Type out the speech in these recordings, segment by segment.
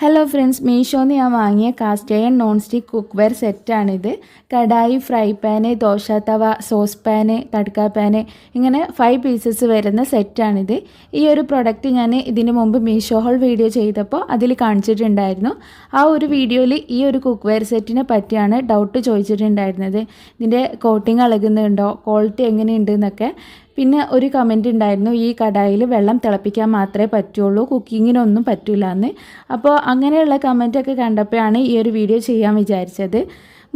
Hello friends, മീഷോന്ന് ഞാൻ വാങ്ങിയ cast iron non stick cookware സെറ്റാണിത്. Kadai, fry pan, dosa tawa, sauce pan, തടുക്ക പാന്, ഇങ്ങനെ 5 പീസസ് വരുന്ന സെറ്റാണിത്. ഈ ഒരു പ്രൊഡക്റ്റ് ഞാൻ ഇതിന് മുമ്പ് മീഷോ ഹോൾ വീഡിയോ ചെയ്തപ്പോൾ അതിൽ കാണിച്ചിട്ടുണ്ടായിരുന്നു. ആ ഒരു വീഡിയോയിൽ ഈ ഒരു കുക്ക് വെയർ സെറ്റിനെ പറ്റിയാണ് ഡൗട്ട് ചോദിച്ചിട്ടുണ്ടായിരുന്നത്. ഇതിൻ്റെ കോട്ടിങ് ഇളകുന്നുണ്ടോ, ക്വാളിറ്റി എങ്ങനെയുണ്ട് എന്നൊക്കെ. പിന്നെ ഒരു കമൻറ്റ് ഉണ്ടായിരുന്നു, ഈ കടായിൽ വെള്ളം തിളപ്പിക്കാൻ മാത്രമേ പറ്റുള്ളൂ, കുക്കിങ്ങിനൊന്നും പറ്റില്ല എന്ന്. അപ്പോൾ അങ്ങനെയുള്ള കമൻറ്റൊക്കെ കണ്ടപ്പോഴാണ് ഈ ഒരു വീഡിയോ ചെയ്യാൻ വിചാരിച്ചത്.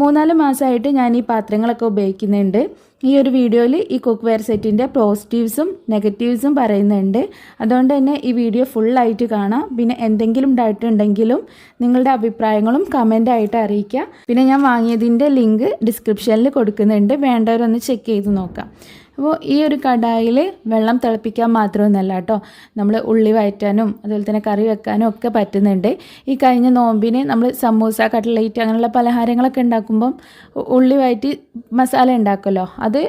3-4 മാസമായിട്ട് ഞാൻ ഈ പാത്രങ്ങളൊക്കെ ഉപയോഗിക്കുന്നുണ്ട്. ഈ ഒരു വീഡിയോയിൽ ഈ കുക്ക് വെയർ സെറ്റിൻ്റെ പോസിറ്റീവ്സും നെഗറ്റീവ്സും പറയുന്നുണ്ട്. അതുകൊണ്ട് തന്നെ ഈ വീഡിയോ ഫുള്ളായിട്ട് കാണാം. പിന്നെ എന്തെങ്കിലും ഡൗട്ട് ഉണ്ടെങ്കിലും നിങ്ങളുടെ അഭിപ്രായങ്ങളും കമൻ്റായിട്ട് അറിയിക്കുക. പിന്നെ ഞാൻ വാങ്ങിയതിൻ്റെ ലിങ്ക് ഡിസ്ക്രിപ്ഷനിൽ കൊടുക്കുന്നുണ്ട്, വേണ്ടവരൊന്ന് ചെക്ക് ചെയ്ത് നോക്കാം. അപ്പോൾ ഈ ഒരു കടായിൽ വെള്ളം തിളപ്പിക്കാൻ മാത്രമൊന്നുമല്ല കേട്ടോ, നമ്മൾ ഉള്ളി വഴറ്റാനും അതുപോലെ തന്നെ കറി വെക്കാനും ഒക്കെ പറ്റുന്നുണ്ട്. ഈ കഴിഞ്ഞ നോമ്പിന് നമ്മൾ സമൂസ, കട്ട്ലേറ്റ് അങ്ങനെയുള്ള പലഹാരങ്ങളൊക്കെ ഉണ്ടാക്കുമ്പം ഉള്ളി വഴറ്റി മസാല ഉണ്ടാക്കുമല്ലോ, അത്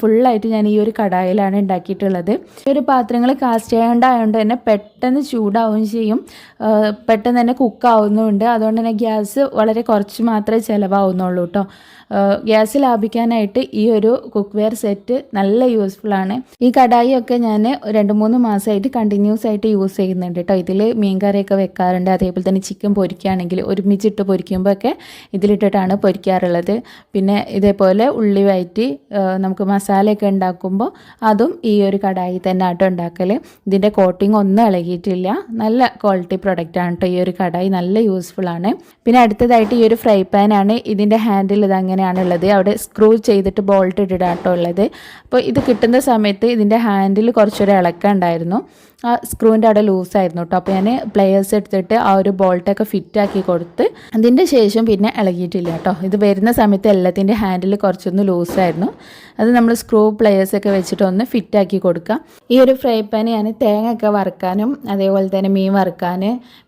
ഫുള്ളായിട്ട് ഞാൻ ഈ ഒരു കടായിലാണ് ഉണ്ടാക്കിയിട്ടുള്ളത്. ഈ ഒരു പാത്രങ്ങൾ കാസ്റ്റ് ആയതുകൊണ്ട് തന്നെ പെട്ടെന്ന് ചൂടാവുകയും ചെയ്യും, പെട്ടെന്ന് തന്നെ കുക്കാവുന്നുമുണ്ട്. അതുകൊണ്ട് തന്നെ ഗ്യാസ് വളരെ കുറച്ച് മാത്രമേ ചിലവാകുന്നുള്ളൂ കേട്ടോ. ഗ്യാസ് ലാഭിക്കാനായിട്ട് ഈ ഒരു കുക്ക് വെയർ സെറ്റ് നല്ല യൂസ്ഫുള്ളാണ്. ഈ കടായിയൊക്കെ ഞാൻ 2-3 മാസമായിട്ട് കണ്ടിന്യൂസ് ആയിട്ട് യൂസ് ചെയ്യുന്നുണ്ട് കേട്ടോ. ഇതിൽ മീൻ കറിയൊക്കെ വെക്കാറുണ്ട്, അതേപോലെ തന്നെ ചിക്കൻ പൊരിക്കുകയാണെങ്കിൽ ഒരുമിച്ചിട്ട് പൊരിക്കുമ്പോഴൊക്കെ ഇതിലിട്ടിട്ടാണ് പൊരിക്കാറുള്ളത്. പിന്നെ ഇതേപോലെ ഉള്ളി വഴറ്റി നമുക്ക് മസാലയൊക്കെ ഉണ്ടാക്കുമ്പോൾ അതും ഈ ഒരു കടായി തന്നെ ആട്ടോ ഉണ്ടാക്കൽ. ഇതിൻ്റെ കോട്ടിങ് ഒന്നും ഇളകിയിട്ടില്ല, നല്ല ക്വാളിറ്റി പ്രൊഡക്റ്റാണ് കേട്ടോ ഈ ഒരു കടായി, നല്ല യൂസ്ഫുള്ളാണ്. പിന്നെ അടുത്തതായിട്ട് ഈ ഒരു ഫ്രൈ പാനാണ്. ഇതിൻ്റെ ഹാൻഡിൽ ഇത് അങ്ങനെയാണുള്ളത്, അവിടെ സ്ക്രൂ ചെയ്തിട്ട് ബോൾട്ട് ഇട്ടിട്ടാട്ടോ ഉള്ളത്. അപ്പോൾ ഇത് കിട്ടുന്ന സമയത്ത് ഇതിൻ്റെ ഹാൻഡിൽ കുറച്ചൊരു ഇളക്കം ഉണ്ടായിരുന്നു, ആ സ്ക്രൂവിൻ്റെ അവിടെ ലൂസായിരുന്നു കേട്ടോ. അപ്പോൾ ഞാൻ പ്ലെയേഴ്സ് എടുത്തിട്ട് ആ ഒരു ബോൾട്ടൊക്കെ ഫിറ്റാക്കി കൊടുത്ത് അതിൻ്റെ ശേഷം പിന്നെ ഇളകിയിട്ടില്ല കേട്ടോ. ഇത് വരുന്ന സമയത്ത് എല്ലാത്തിൻ്റെ ഹാൻഡിൽ കുറച്ചൊന്ന് ലൂസായിരുന്നു, അത് നമ്മൾ സ്ക്രൂ പ്ലെയേഴ്സൊക്കെ വെച്ചിട്ട് ഒന്ന് ഫിറ്റാക്കി കൊടുക്കുക. ഈ ഒരു ഫ്രൈ പാൻ ഞാൻ തേങ്ങയൊക്കെ വറുക്കാനും അതേപോലെ തന്നെ മീൻ വറുക്കാൻ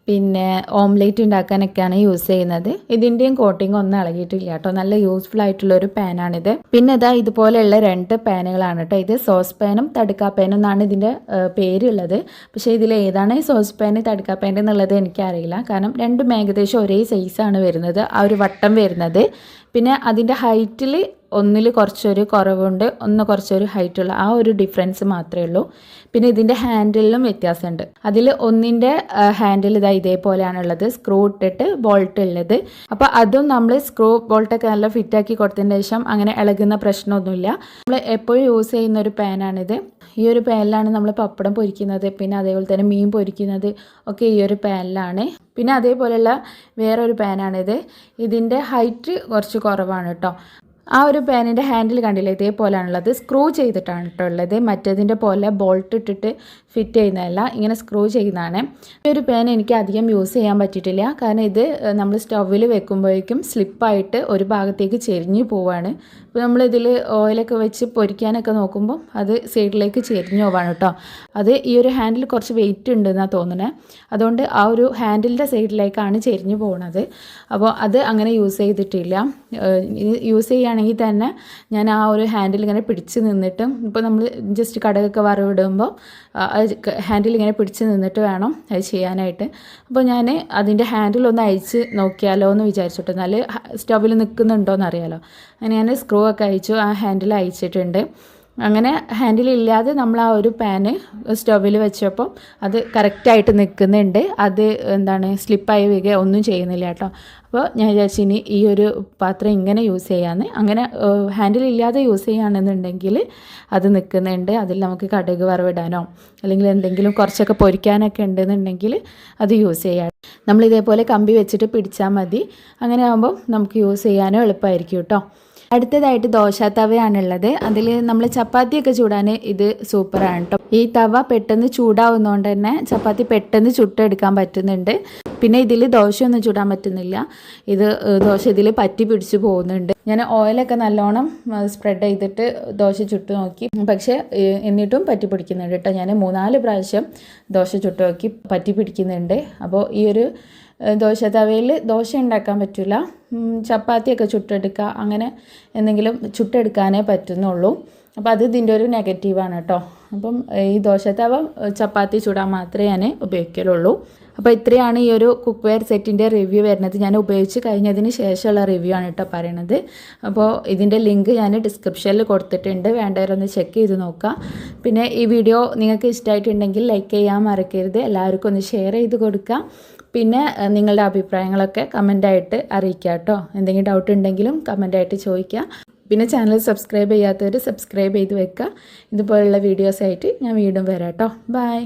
പിന്നെ ഓംലേറ്റ് ഉണ്ടാക്കാനൊക്കെയാണ് യൂസ് ചെയ്യുന്നത്. ഇതിൻ്റെയും കോട്ടിങ് ഒന്നും ഇളകിയിട്ടില്ല കേട്ടോ, നല്ല യൂസ്ഫുൾ ആയിട്ടുള്ളൊരു പാനാണിത്. പിന്നെ ഇതാ ഇതുപോലെയുള്ള 2 പാനുകളാണ് കേട്ടോ. ഇത് സോസ് പാനും തടുക്ക പാനും എന്നാണ് ഇതിൻ്റെ പേരുള്ളത്. പക്ഷേ ഇതിൽ ഏതാണ് സോസ് പാൻ തടുക്ക പാൻ എന്നുള്ളത് എനിക്കറിയില്ല, കാരണം രണ്ടും ഏകദേശം ഒരേ സൈസാണ് വരുന്നത്, ആ ഒരു വട്ടം വരുന്നത്. പിന്നെ അതിൻ്റെ ഹൈറ്റിൽ ഒന്നിൽ കുറച്ചൊരു കുറവുണ്ട്, ഒന്ന് കുറച്ചൊരു ഹൈറ്റുള്ള ആ ഒരു ഡിഫറൻസ് മാത്രമേ ഉള്ളൂ. പിന്നെ ഇതിൻ്റെ ഹാൻഡിലും വ്യത്യാസമുണ്ട്. അതിൽ ഒന്നിൻ്റെ ഹാൻഡിൽ ഇതാ ഇതേപോലെയാണുള്ളത്, സ്ക്രൂ ഇട്ടിട്ട് ബോൾട്ട് ഉള്ളത്. അപ്പോൾ അതും നമ്മൾ സ്ക്രൂ ബോൾട്ടൊക്കെ നല്ല ഫിറ്റാക്കി കൊടുത്തതിന് ശേഷം അങ്ങനെ ഇളകുന്ന പ്രശ്നമൊന്നുമില്ല. നമ്മൾ എപ്പോഴും യൂസ് ചെയ്യുന്ന ഒരു പാനാണിത്. ഈ ഒരു പാനിലാണ് നമ്മൾ പപ്പടം പൊരിക്കുന്നത്, പിന്നെ അതേപോലെ തന്നെ മീൻ പൊരിക്കുന്നത് ഒക്കെ ഈ ഒരു പാനിലാണ്. പിന്നെ അതേപോലെയുള്ള വേറൊരു പാനാണിത്. ഇതിൻ്റെ ഹൈറ്റ് കുറച്ച് കുറവാണ് കേട്ടോ. ആ ഒരു പാനിൻ്റെ ഹാൻഡിൽ കണ്ടില്ലേ, ഇതേപോലെയാണുള്ളത്, സ്ക്രൂ ചെയ്തിട്ടാണ് കേട്ടോ ഉള്ളത്. മറ്റേതിൻ്റെ പോലെ ബോൾട്ട് ഇട്ടിട്ട് ഫിറ്റ് ചെയ്യുന്നതല്ല, ഇങ്ങനെ സ്ക്രൂ ചെയ്യുന്നതാണ്. ഈ ഒരു പാൻ എനിക്ക് അധികം യൂസ് ചെയ്യാൻ പറ്റിയിട്ടില്ല, കാരണം ഇത് നമ്മൾ സ്റ്റൗവിൽ വെക്കുമ്പോഴേക്കും സ്ലിപ്പായിട്ട് ഒരു ഭാഗത്തേക്ക് ചെരിഞ്ഞു പോവാണ്. അപ്പോൾ നമ്മളിതിൽ ഓയിലൊക്കെ വെച്ച് പൊരിക്കാനൊക്കെ നോക്കുമ്പോൾ അത് സൈഡിലേക്ക് ചെരിഞ്ഞു പോവാണ് കേട്ടോ. അത് ഈ ഒരു ഹാൻഡിൽ കുറച്ച് വെയിറ്റ് ഉണ്ടെന്നാണ് തോന്നുന്നത്, അതുകൊണ്ട് ആ ഒരു ഹാൻഡിലിൻ്റെ സൈഡിലേക്കാണ് ചെരിഞ്ഞു പോകുന്നത്. അപ്പോൾ അത് അങ്ങനെ യൂസ് ചെയ്തിട്ടില്ല. യൂസ് ചെയ്യുകയാണെങ്കിൽ തന്നെ ഞാൻ ആ ഒരു ഹാൻഡിൽ ഇങ്ങനെ പിടിച്ച് നിന്നിട്ടും, ഇപ്പോൾ നമ്മൾ ജസ്റ്റ് കടുകൊക്കെ വറവിടുമ്പോൾ ഹാൻഡിൽ ഇങ്ങനെ പിടിച്ച് നിന്നിട്ട് വേണം അത് ചെയ്യാനായിട്ട്. അപ്പോൾ ഞാൻ അതിൻ്റെ ഹാൻഡിൽ ഒന്ന് അയച്ച് നോക്കിയാലോ എന്ന് വിചാരിച്ചിട്ട്, എന്നാൽ സ്റ്റൗവിൽ നിൽക്കുന്നുണ്ടോ എന്നറിയാലോ. അങ്ങനെ ഞാൻ സ്ക്രൂ ഒക്കെ അയച്ചു, ആ ഹാൻഡിൽ അയച്ചിട്ടുണ്ട്. അങ്ങനെ ഹാൻഡിലില്ലാതെ നമ്മൾ ആ ഒരു പാന് സ്റ്റൗവിൽ വെച്ചപ്പോൾ അത് കറക്റ്റായിട്ട് നിൽക്കുന്നുണ്ട്, അത് എന്താണ് സ്ലിപ്പായി വീഴുക ഒന്നും ചെയ്യുന്നില്ല കേട്ടോ. അപ്പോൾ ഞാൻ വിചാരിച്ചു ഇനി ഈ ഒരു പാത്രം ഇങ്ങനെ യൂസ് ചെയ്യാമെന്ന്. അങ്ങനെ ഹാൻഡിലില്ലാതെ യൂസ് ചെയ്യുകയാണെന്നുണ്ടെങ്കിൽ അത് നിൽക്കുന്നുണ്ട്, അതിൽ നമുക്ക് കടുക് വറവിടാനോ അല്ലെങ്കിൽ എന്തെങ്കിലും കുറച്ചൊക്കെ പൊരിക്കാനൊക്കെ ഉണ്ടെന്നുണ്ടെങ്കിൽ അത് യൂസ് ചെയ്യാം. നമ്മളിതേപോലെ കമ്പി വെച്ചിട്ട് പിടിച്ചാൽ മതി, അങ്ങനെ ആകുമ്പോൾ നമുക്ക് യൂസ് ചെയ്യാനോ എളുപ്പമായിരിക്കും കേട്ടോ. അടുത്തതായിട്ട് ദോശ തവയാണുള്ളത്. അതിൽ നമ്മൾ ചപ്പാത്തിയൊക്കെ ചൂടാൻ ഇത് സൂപ്പറാണ് കേട്ടോ. ഈ തവ പെട്ടെന്ന് ചൂടാവുന്നതുകൊണ്ട് തന്നെ ചപ്പാത്തി പെട്ടെന്ന് ചുട്ടെടുക്കാൻ പറ്റുന്നുണ്ട്. പിന്നെ ഇതിൽ ദോശയൊന്നും ചൂടാൻ പറ്റുന്നില്ല, ഇത് ദോശ ഇതിൽ പറ്റി പിടിച്ച് പോകുന്നുണ്ട്. ഞാൻ ഓയിലൊക്കെ നല്ലോണം സ്പ്രെഡ് ചെയ്തിട്ട് ദോശ ചുട്ട് നോക്കി, പക്ഷേ എന്നിട്ടും പറ്റി പിടിക്കുന്നുണ്ട് കേട്ടോ. ഞാൻ 3-4 പ്രാവശ്യം ദോശ ചുട്ട് നോക്കി, പറ്റി പിടിക്കുന്നുണ്ട്. അപ്പോൾ ഈ ഒരു ദോശ തവയിൽ ദോശ ഉണ്ടാക്കാൻ പറ്റില്ല, ചപ്പാത്തിയൊക്കെ ചുട്ടെടുക്കുക, അങ്ങനെ എന്തെങ്കിലും ചുട്ടെടുക്കാനേ പറ്റുന്നുള്ളൂ. അപ്പോൾ അത് ഇതിൻ്റെ ഒരു നെഗറ്റീവാണ് കേട്ടോ. അപ്പം ഈ ദോശത്തവ ചപ്പാത്തി ചൂടാൻ മാത്രമേ ഞാൻ ഉപയോഗിക്കലുള്ളൂ. അപ്പോൾ ഇത്രയാണ് ഈ ഒരു കുക്ക് വെയർ സെറ്റിൻ്റെ റിവ്യൂ വരുന്നത്. ഞാൻ ഉപയോഗിച്ച് കഴിഞ്ഞതിന് ശേഷമുള്ള റിവ്യൂ ആണ് കേട്ടോ പറയണത്. അപ്പോൾ ഇതിൻ്റെ ലിങ്ക് ഞാൻ ഡിസ്ക്രിപ്ഷനിൽ കൊടുത്തിട്ടുണ്ട്, വേണ്ടവരൊന്ന് ചെക്ക് ചെയ്ത് നോക്കാം. പിന്നെ ഈ വീഡിയോ നിങ്ങൾക്ക് ഇഷ്ടമായിട്ടുണ്ടെങ്കിൽ ലൈക്ക് ചെയ്യാൻ മറക്കരുത്, എല്ലാവർക്കും ഒന്ന് ഷെയർ ചെയ്ത് കൊടുക്കാം. പിന്നെ നിങ്ങളുടെ അഭിപ്രായങ്ങളൊക്കെ കമൻ്റായിട്ട് അറിയിക്കുക കേട്ടോ. എന്തെങ്കിലും ഡൗട്ട് ഉണ്ടെങ്കിലും കമൻ്റായിട്ട് ചോദിക്കുക. പിന്നെ ചാനൽ സബ്സ്ക്രൈബ് ചെയ്യാത്തവർ സബ്സ്ക്രൈബ് ചെയ്ത് വെക്കുക. ഇതുപോലുള്ള വീഡിയോസായിട്ട് ഞാൻ വീണ്ടും വരാം കേട്ടോ. ബൈ.